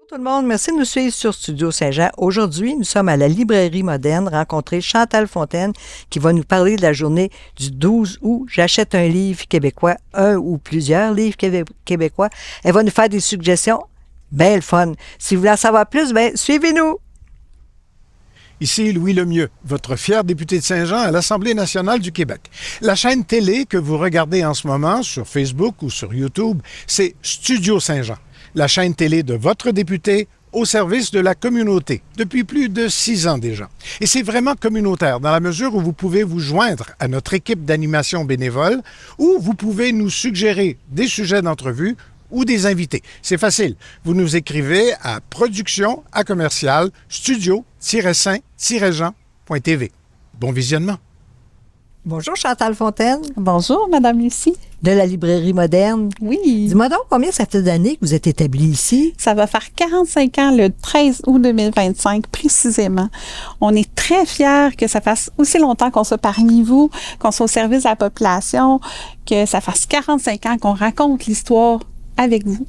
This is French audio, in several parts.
Tout le monde, merci de nous suivre sur Studio Saint-Jean. Aujourd'hui, nous sommes à la librairie moderne, rencontrer Chantal Fontaine qui va nous parler de la journée du 12 août. J'achète un livre québécois, un ou plusieurs livres québécois. Elle va nous faire des suggestions. Ben le fun. Si vous voulez en savoir plus, suivez-nous. Ici Louis Lemieux, votre fier député de Saint-Jean à l'Assemblée nationale du Québec. La chaîne télé que vous regardez en ce moment sur Facebook ou sur YouTube, c'est Studio Saint-Jean, la chaîne télé de votre député au service de la communauté, depuis plus de 6 ans déjà. Et c'est vraiment communautaire, dans la mesure où vous pouvez vous joindre à notre équipe d'animation bénévole ou vous pouvez nous suggérer des sujets d'entrevue ou des invités. C'est facile. Vous nous écrivez à production@studio-saint-jean.tv. Bon visionnement. Bonjour Chantal Fontaine. Bonjour, Madame Lucie. De la librairie moderne. Oui. Dis-moi donc, combien ça fait d'années que vous êtes établie ici? Ça va faire 45 ans le 13 août 2025, précisément. On est très fiers que ça fasse aussi longtemps qu'on soit parmi vous, qu'on soit au service de la population, que ça fasse 45 ans qu'on raconte l'histoire avec vous,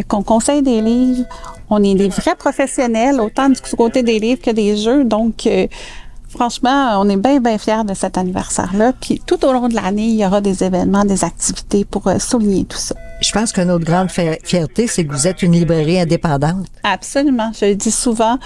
qu'on conseille des livres. On est des vrais professionnels, autant du côté des livres que des jeux. Donc, franchement, on est bien, bien fiers de cet anniversaire-là. Puis, tout au long de l'année, il y aura des événements, des activités pour souligner tout ça. Je pense que notre grande fierté, c'est que vous êtes une librairie indépendante. Absolument. Je le dis souvent,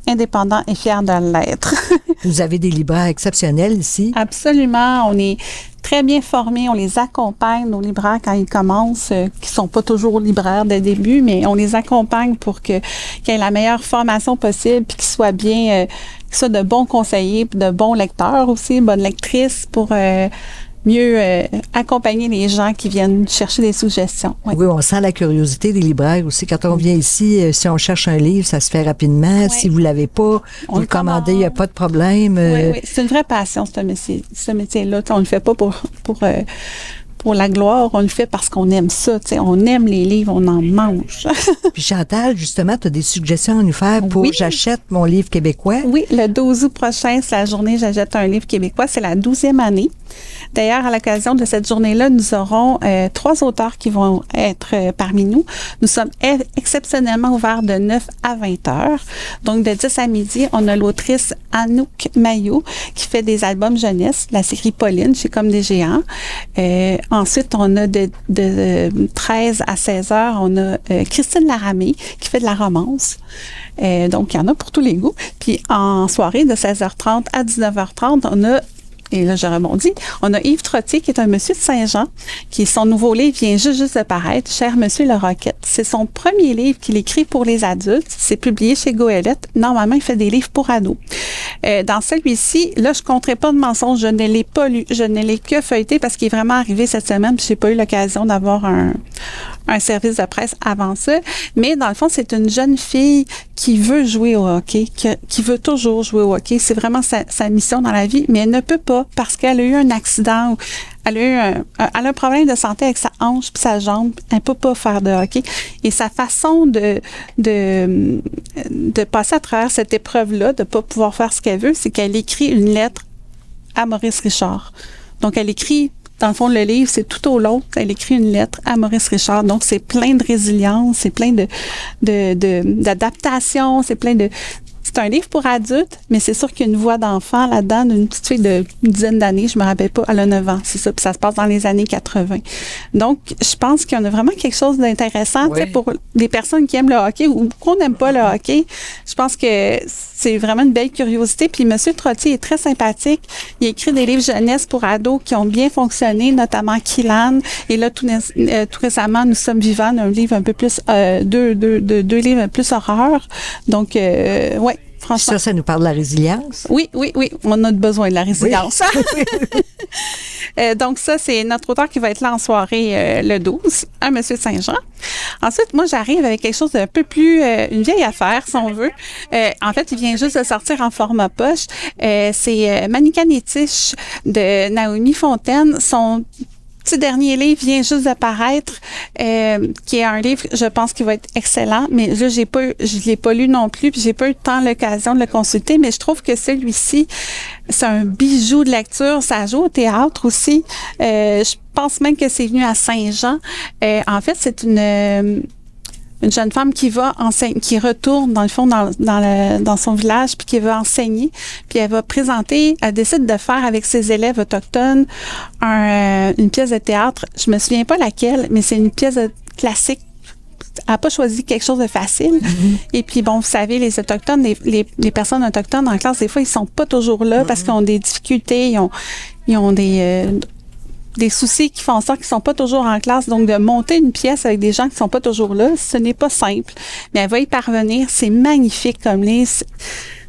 indépendant et fier de l'être. Vous avez des libraires exceptionnels ici. Absolument. On est très bien formés. On les accompagne, nos libraires, quand ils commencent, qui sont pas toujours libraires dès le début, mais on les accompagne pour qu'ils aient la meilleure formation possible puis qu'ils soient bien, qu'ils soient de bons conseillers puis de bons lecteurs aussi, bonnes lectrices pour mieux accompagner les gens qui viennent chercher des suggestions. Oui. Oui, on sent la curiosité des libraires aussi. Quand on vient ici, si on cherche un livre, ça se fait rapidement. Oui. Si vous ne l'avez pas, vous le commandez, il n'y a pas de problème. Oui, c'est une vraie passion, ce métier-là. On ne le fait pas pour la gloire, on le fait parce qu'on aime ça. On aime les livres, on en mange. Puis Chantal, justement, tu as des suggestions à nous faire pour J'achète mon livre québécois. Oui, le 12 août prochain, c'est la journée J'achète un livre québécois. C'est la 12e année. D'ailleurs, à l'occasion de cette journée-là, nous aurons 3 auteurs qui vont être parmi nous. Nous sommes exceptionnellement ouverts de 9 à 20 heures. Donc, de 10 à midi, on a l'autrice Anouk Maillot qui fait des albums jeunesse, la série Pauline chez Comme des Géants. Ensuite, on a de 13 à 16 heures, on a Christine Laramé qui fait de la romance. Donc, il y en a pour tous les goûts. Puis, en soirée, de 16h30 à 19h30, on a, et là, je rebondis, on a Yves Trottier, qui est un monsieur de Saint-Jean, son nouveau livre vient juste de paraître, Cher Monsieur Le Roquette. C'est son premier livre qu'il écrit pour les adultes. C'est publié chez Goélette. Normalement, il fait des livres pour ados. Dans celui-ci, là, je ne compterai pas de mensonges. Je ne l'ai pas lu. Je ne l'ai que feuilleté parce qu'il est vraiment arrivé cette semaine. Puis, j'ai pas eu l'occasion d'avoir un service de presse avant ça. Mais dans le fond, c'est une jeune fille qui veut jouer au hockey, qui veut toujours jouer au hockey. C'est vraiment sa mission dans la vie, mais elle ne peut pas parce qu'elle a eu un accident. Elle a un problème de santé avec sa hanche puis sa jambe. Elle ne peut pas faire de hockey. Et sa façon de passer à travers cette épreuve-là, de ne pas pouvoir faire ce qu'elle veut, c'est qu'elle écrit une lettre à Maurice Richard. Donc, elle écrit, dans le fond, le livre, c'est tout au long. Elle écrit une lettre à Maurice Richard. Donc, c'est plein de résilience, c'est plein d'adaptation, c'est plein de... C'est un livre pour adultes, mais c'est sûr qu'il y a une voix d'enfant là-dedans, d'une petite fille d'une dizaine d'années, je me rappelle pas, elle a 9 ans, c'est ça, puis ça se passe dans les années 80. Donc, je pense qu'il y en a vraiment quelque chose d'intéressant, tu sais, pour les personnes qui aiment le hockey ou qu'on n'aime pas le hockey. Je pense que c'est vraiment une belle curiosité. Puis, M. Trottier est très sympathique. Il écrit des livres jeunesse pour ados qui ont bien fonctionné, notamment Kilan. Et là, tout récemment, Nous sommes vivants, un livre un peu plus, deux livres plus horreur. Donc, ouais. Franchement. Ça nous parle de la résilience? Oui. On a besoin de la résilience. Oui. Donc, ça, c'est notre auteur qui va être là en soirée le 12, un monsieur de Saint-Jean. Ensuite, moi, j'arrive avec quelque chose d'un peu plus... une vieille affaire, si on veut. En fait, il vient juste de sortir en format poche. C'est Manicanétiche de Naomi Fontaine. Son petit dernier livre vient juste de paraître, qui est un livre, je pense, qui va être excellent, mais là, je l'ai pas lu non plus, puis j'ai pas eu l'occasion de le consulter, mais je trouve que celui-ci, c'est un bijou de lecture. Ça joue au théâtre aussi. Je pense même que c'est venu à Saint-Jean. En fait, c'est une jeune femme qui va enseigner, qui retourne dans le fond dans son village, puis qui va enseigner, puis elle décide de faire avec ses élèves autochtones une pièce de théâtre. Je me souviens pas laquelle, mais c'est une pièce classique. Elle n'a pas choisi quelque chose de facile. Mm-hmm. Et puis, bon, vous savez, les Autochtones, les personnes autochtones en classe, des fois, ils sont pas toujours là parce qu'ils ont des difficultés, ils ont des soucis qui font en sorte qu'ils sont pas toujours en classe. Donc, de monter une pièce avec des gens qui sont pas toujours là, ce n'est pas simple. Mais elle va y parvenir. C'est magnifique comme livre.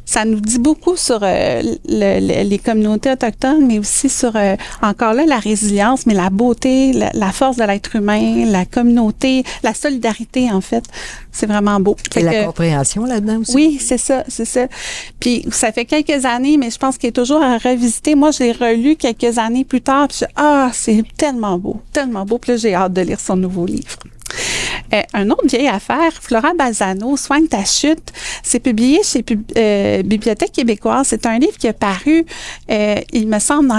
Ça nous dit beaucoup sur les communautés autochtones, mais aussi sur, encore là, la résilience, mais la beauté, la force de l'être humain, la communauté, la solidarité, en fait. C'est vraiment beau. Et la compréhension là-dedans aussi. Oui, c'est ça. Puis, ça fait quelques années, mais je pense qu'il est toujours à revisiter. Moi, je l'ai relu quelques années plus tard, puis c'est tellement beau. Puis là, j'ai hâte de lire son nouveau livre. Un autre vieille affaire, Flora Balzano, Soigne ta chute, c'est publié chez Bibliothèque québécoise. C'est un livre qui est paru, il me semble,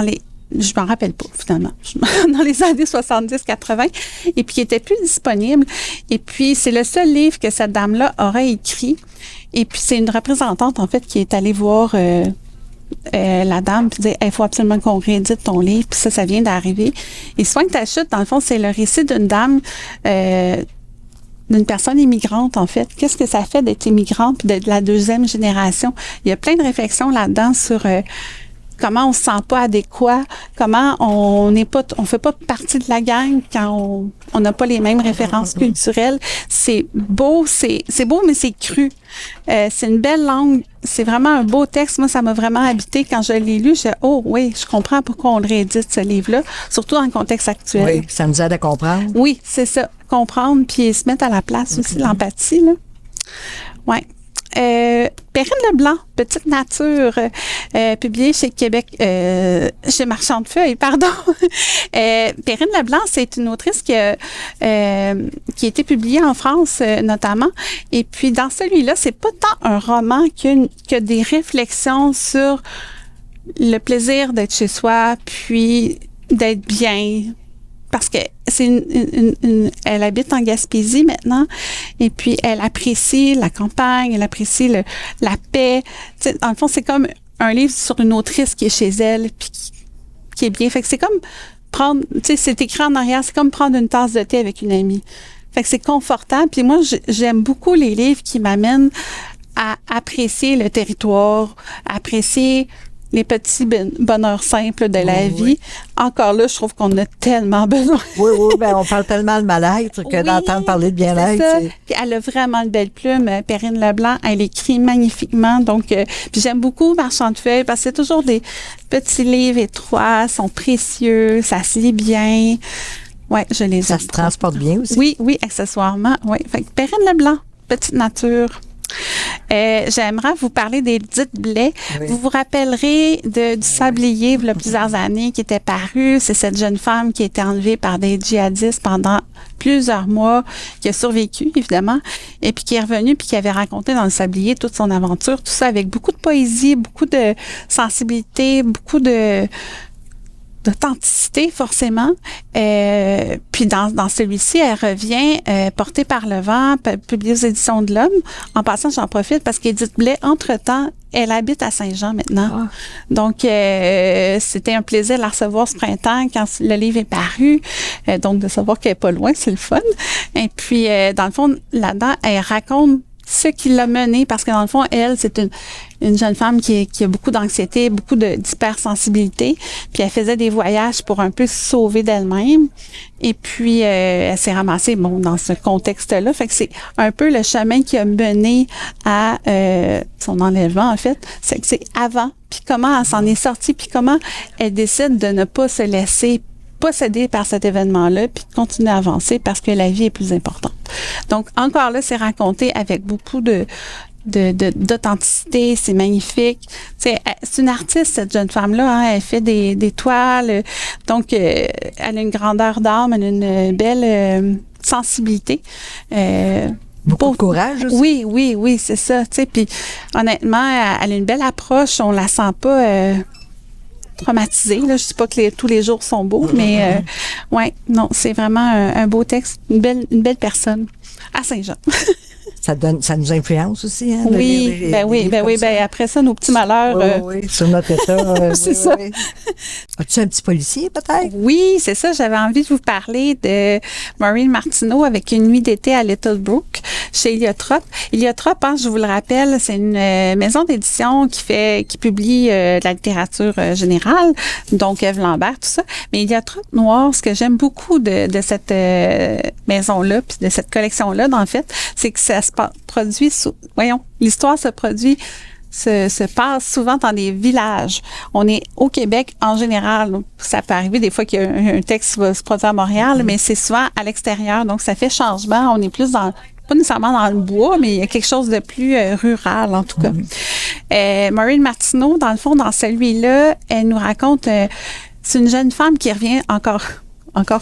je m'en rappelle pas, finalement, dans les années 70-80, et puis qui était plus disponible. Et puis, c'est le seul livre que cette dame-là aurait écrit. Et puis, c'est une représentante, en fait, qui est allée voir la dame puis dire il faut absolument qu'on réédite ton livre, puis ça vient d'arriver. Et Soigne ta chute, dans le fond, c'est le récit d'une dame, d'une personne immigrante, en fait. Qu'est-ce que ça fait d'être immigrante puis d'être de la deuxième génération? Il y a plein de réflexions là-dedans sur comment on se sent pas adéquat, comment on fait pas partie de la gang quand on n'a pas les mêmes références culturelles. C'est beau, mais c'est cru. C'est une belle langue. C'est vraiment un beau texte. Moi, ça m'a vraiment habité. Quand je l'ai lu, je oui, je comprends pourquoi on le réédite, ce livre-là, surtout dans le contexte actuel. Oui, ça nous aide à comprendre. Oui, c'est ça. Comprendre, puis se mettre à la place aussi, l'empathie, là. Ouais. Perrine Leblanc, Petite nature, publiée chez chez Marchand de Feuilles, pardon. Perrine Leblanc, c'est une autrice qui a été publiée en France, notamment. Et puis, dans celui-là, c'est pas tant un roman que des réflexions sur le plaisir d'être chez soi, puis d'être bien. Parce que elle habite en Gaspésie maintenant, et puis elle apprécie la campagne, elle apprécie la paix. Tu sais, dans le fond, c'est comme un livre sur une autrice qui est chez elle, puis qui est bien. Fait que c'est comme prendre, tu sais, c'est écrit en arrière, c'est comme prendre une tasse de thé avec une amie. Fait que c'est confortable. Puis moi, j'aime beaucoup les livres qui m'amènent à apprécier le territoire, à apprécier les petits bonheurs simples de la vie. Oui. Encore là, je trouve qu'on a tellement besoin. Oui, on parle tellement de mal-être que d'entendre parler de bien-être. Puis elle a vraiment une belle plume, Perrine Leblanc. Elle écrit magnifiquement. Donc, puis j'aime beaucoup Marchand de Feuilles parce que c'est toujours des petits livres étroits, sont précieux, ça se lit bien. Oui, je les aime. Ça se transporte bien aussi. Oui, accessoirement. Oui. Fait que Perrine Leblanc, Petite nature. J'aimerais vous parler des dites blés. Oui. Vous vous rappellerez du Sablier, il y a plusieurs années, qui était paru. C'est cette jeune femme qui a été enlevée par des djihadistes pendant plusieurs mois, qui a survécu, évidemment, et puis qui est revenue, puis qui avait raconté dans le Sablier toute son aventure, tout ça avec beaucoup de poésie, beaucoup de sensibilité, beaucoup d'authenticité, forcément. Puis dans celui-ci, elle revient Portée par le vent, publiée aux Éditions de l'Homme. En passant, j'en profite parce qu'Édith Blais, entre-temps, elle habite à Saint-Jean maintenant. Ah. Donc, c'était un plaisir de la recevoir ce printemps quand le livre est paru. Donc, de savoir qu'elle n'est pas loin, c'est le fun. Et puis, dans le fond, là-dedans, elle raconte ce qui l'a menée, parce que dans le fond, elle, c'est une jeune femme qui a beaucoup d'anxiété, beaucoup d'hypersensibilité, puis elle faisait des voyages pour un peu se sauver d'elle-même, et puis elle s'est ramassée, dans ce contexte-là, fait que c'est un peu le chemin qui a mené à son enlèvement, en fait, c'est que c'est avant, puis comment elle s'en est sortie, puis comment elle décide de ne pas se laisser possédée par cet événement-là, puis de continuer à avancer parce que la vie est plus importante. Donc, encore là, c'est raconté avec beaucoup d'authenticité, c'est magnifique. C'est une artiste, cette jeune femme-là, hein, elle fait des toiles, donc elle a une grandeur d'âme, elle a une belle sensibilité. Beaucoup de courage aussi. Oui, c'est ça. Tu sais, puis honnêtement, elle a une belle approche, on la sent pas traumatisée. Là. Je dis pas que tous les jours sont beaux, mais ouais, non, c'est vraiment un beau texte, une belle personne à Saint-Jean. Ça nous influence aussi, hein? Oui, après ça, nos petits malheurs. Oui, sur notre état. C'est ça. Oui. As-tu un petit policier, peut-être? Oui, c'est ça. J'avais envie de vous parler de Maureen Martineau avec Une nuit d'été à Little Brook chez Héliotrope. Héliotrope, hein, je vous le rappelle, c'est une maison d'édition qui publie de la littérature générale, donc Ève Lambert, tout ça. Mais Héliotrope Noir, ce que j'aime beaucoup de cette maison-là, puis de cette collection-là, en fait, c'est que ça se produit l'histoire se passe souvent dans des villages. On est au Québec en général. Ça peut arriver des fois qu'il y a un texte qui va se produire à Montréal, mais c'est souvent à l'extérieur. Donc, ça fait changement. On est plus pas nécessairement dans le bois, mais il y a quelque chose de plus rural, en tout cas. Maureen Martineau, dans le fond, dans celui-là, elle nous raconte... c'est une jeune femme qui revient encore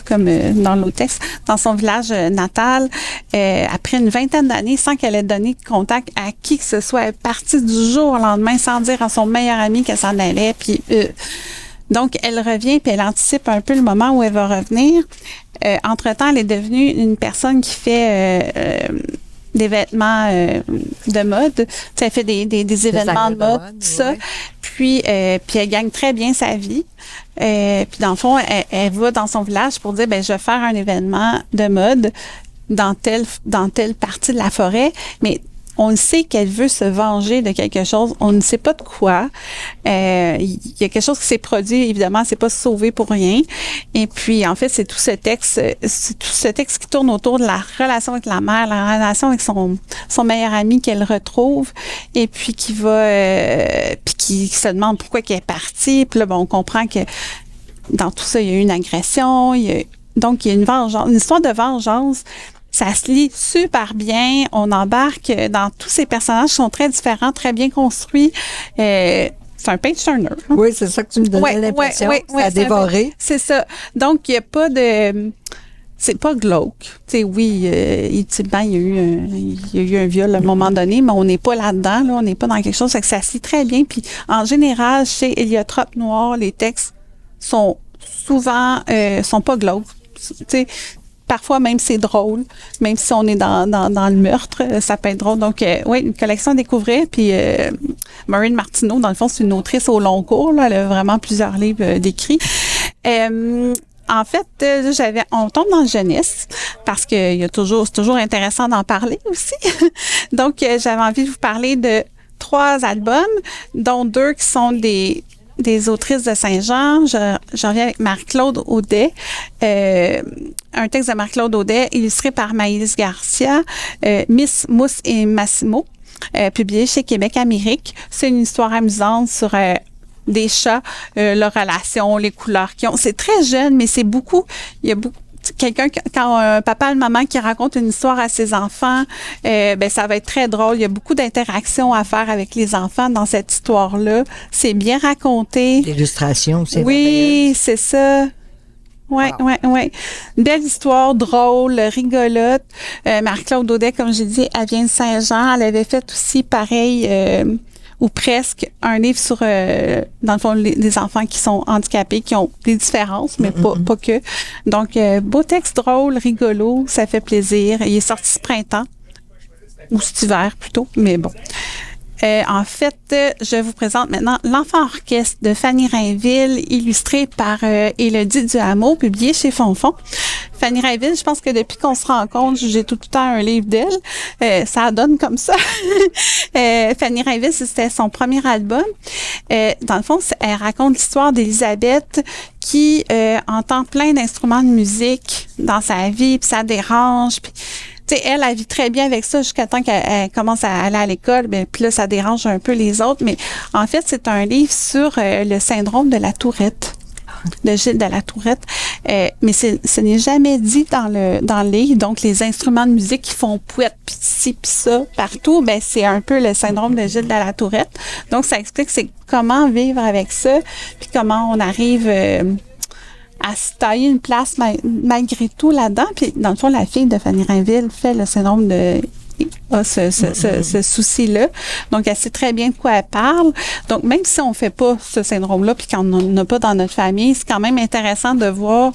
comme dans l'autre texte, dans son village natal, après une vingtaine d'années, sans qu'elle ait donné contact à qui que ce soit. Elle est partie du jour au lendemain, sans dire à son meilleur ami qu'elle s'en allait. Puis, donc, elle revient, puis elle anticipe un peu le moment où elle va revenir. Entre-temps, elle est devenue une personne qui fait... des vêtements de mode. Elle fait des événements de mode, tout ça. Ouais. Puis elle gagne très bien sa vie. Puis dans le fond, elle va dans son village pour dire, je vais faire un événement de mode dans telle partie de la forêt. Mais on sait qu'elle veut se venger de quelque chose. On ne sait pas de quoi. Il y a quelque chose qui s'est produit. Évidemment, c'est pas sauvé pour rien. Et puis, en fait, c'est tout ce texte qui tourne autour de la relation avec la mère, la relation avec son meilleur ami qu'elle retrouve, et puis qui se demande pourquoi qu'elle est partie. Puis là, on comprend que dans tout ça, il y a eu une agression. Donc, il y a une vengeance, une histoire de vengeance. Ça se lit super bien. On embarque dans tous ces personnages qui sont très différents, très bien construits. C'est un page-turner. Oui, c'est ça que tu me donnais l'impression. Ça a dévoré. C'est ça. Donc, il n'y a pas de... C'est pas glauque. Tu sais, oui, il y a eu un viol à un moment donné, mais on n'est pas là-dedans. Là, on n'est pas dans quelque chose. Ça se lit très bien. Puis, en général, chez Héliotrope Noir, les textes sont souvent... sont pas glauques. Tu sais, parfois, même, c'est drôle. Même si on est dans le meurtre, ça peut être drôle. Donc, oui, une collection à découvrir. Puis, Maureen Martineau, dans le fond, c'est une autrice au long cours. Là. Elle a vraiment plusieurs livres d'écrits. En fait, on tombe dans le jeunesse parce que c'est toujours intéressant d'en parler aussi. Donc, j'avais envie de vous parler de 3 albums, dont 2 qui sont des autrices de Saint-Jean. Je reviens avec Marie-Claude Audet. Un texte de Marie-Claude Audet illustré par Maïlis Garcia, Miss Mousse et Massimo, publié chez Québec Amérique. C'est une histoire amusante sur des chats, leur relation, les couleurs qu'ils ont. C'est très jeune, mais c'est beaucoup. Il y a beaucoup. Quand un papa et une maman qui racontent une histoire à ses enfants, ça va être très drôle. Il y a beaucoup d'interactions à faire avec les enfants dans cette histoire-là. C'est bien raconté. L'illustration, c'est oui, c'est ça. Oui. Une belle histoire, drôle, rigolote. Marie-Claude Audet, comme j'ai dit, elle vient de Saint-Jean. Elle avait fait aussi pareil, ou presque, un livre sur, dans le fond, des enfants qui sont handicapés, qui ont des différences, mais pas que. Donc, beau texte drôle, rigolo, ça fait plaisir. Il est sorti ce printemps, ou cet hiver plutôt, mais bon. En fait, je vous présente maintenant L'Enfant Orchestre de Fanny Rainville, illustré par Élodie Duhamel, publié chez Fonfon. Fanny Rainville, je pense que depuis qu'on se rencontre, j'ai tout le temps un livre d'elle. Ça donne comme ça. Fanny Rainville, c'était son premier album. Dans le fond, elle raconte l'histoire d'Élisabeth qui entend plein d'instruments de musique dans sa vie, puis ça dérange, puis tu sais, elle vit très bien avec ça jusqu'à temps qu'elle commence à aller à l'école. Puis là, ça dérange un peu les autres. Mais en fait, c'est un livre sur le syndrome de la Tourette, de Gilles de la Tourette. Mais ce n'est jamais dit dans le livre. Donc, les instruments de musique qui font pouette, puis ci, puis ça, partout, c'est un peu le syndrome de Gilles de la Tourette. Donc, ça explique c'est comment vivre avec ça, puis comment on arrive... à se tailler une place malgré tout là-dedans. Puis, dans le fond, la fille de Fanny Rainville fait le syndrome de a ce souci-là. Donc, elle sait très bien de quoi elle parle. Donc, même si on fait pas ce syndrome-là puis qu'on n'en a pas dans notre famille, c'est quand même intéressant de voir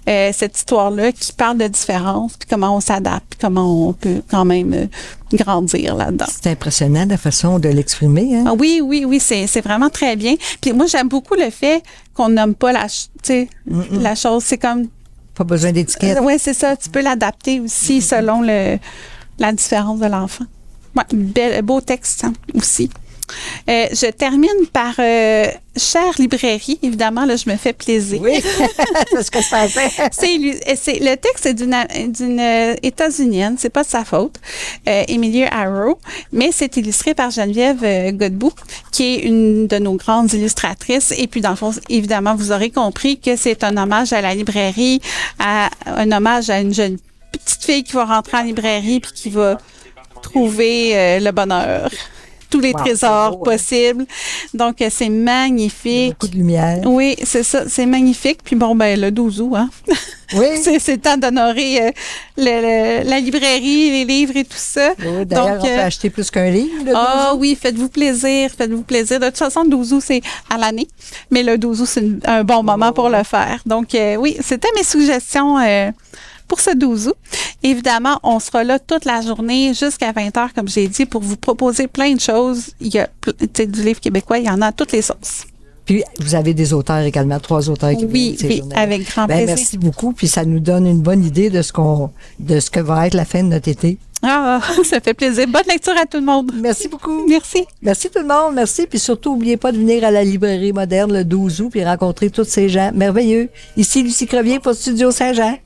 cette histoire-là qui parle de différence puis comment on s'adapte puis comment on peut quand même grandir là-dedans. C'est impressionnant la façon de l'exprimer. Hein? Ah oui, c'est vraiment très bien. Puis moi, j'aime beaucoup le fait qu'on nomme pas la chose. C'est comme... Pas besoin d'étiquette. Oui, c'est ça. Tu peux l'adapter aussi selon la différence de l'enfant. Ouais, beau texte hein, aussi. Je termine par chère librairie. Évidemment, là, je me fais plaisir. Oui, c'est ce que je pensais. Le texte est d'une États-Unienne, c'est pas de sa faute, Emily Arrow, mais c'est illustré par Geneviève Godbout, qui est une de nos grandes illustratrices. Et puis, dans le fond, évidemment, vous aurez compris que c'est un hommage à la librairie, un hommage à une jeune petite fille qui va rentrer en librairie puis qui va trouver le bonheur. Tous les trésors possibles. Donc, c'est magnifique. Beaucoup de lumière. Oui, c'est ça. C'est magnifique. Puis bon, ben le 12 août, hein? Oui. c'est le temps d'honorer la librairie, les livres et tout ça. Oui, d'ailleurs, on peut acheter plus qu'un livre. Oui, faites-vous plaisir. Faites-vous plaisir. De toute façon, le 12 août, c'est à l'année. Mais le 12 août, c'est un bon moment pour le faire. Donc, oui, c'était mes suggestions pour ce 12 août. Évidemment, on sera là toute la journée jusqu'à 20h, comme j'ai dit, pour vous proposer plein de choses. Il y a du livre québécois, il y en a à toutes les sauces. Puis, vous avez des auteurs également, 3 auteurs qui oui, avec grand plaisir. Merci beaucoup, puis ça nous donne une bonne idée de ce que va être la fin de notre été. Ah, ça fait plaisir. Bonne lecture à tout le monde. Merci beaucoup. Merci. Merci tout le monde, merci. Puis surtout, n'oubliez pas de venir à la librairie moderne le 12 août puis rencontrer tous ces gens merveilleux. Ici, Lucie Crevier pour Studio Saint-Jean.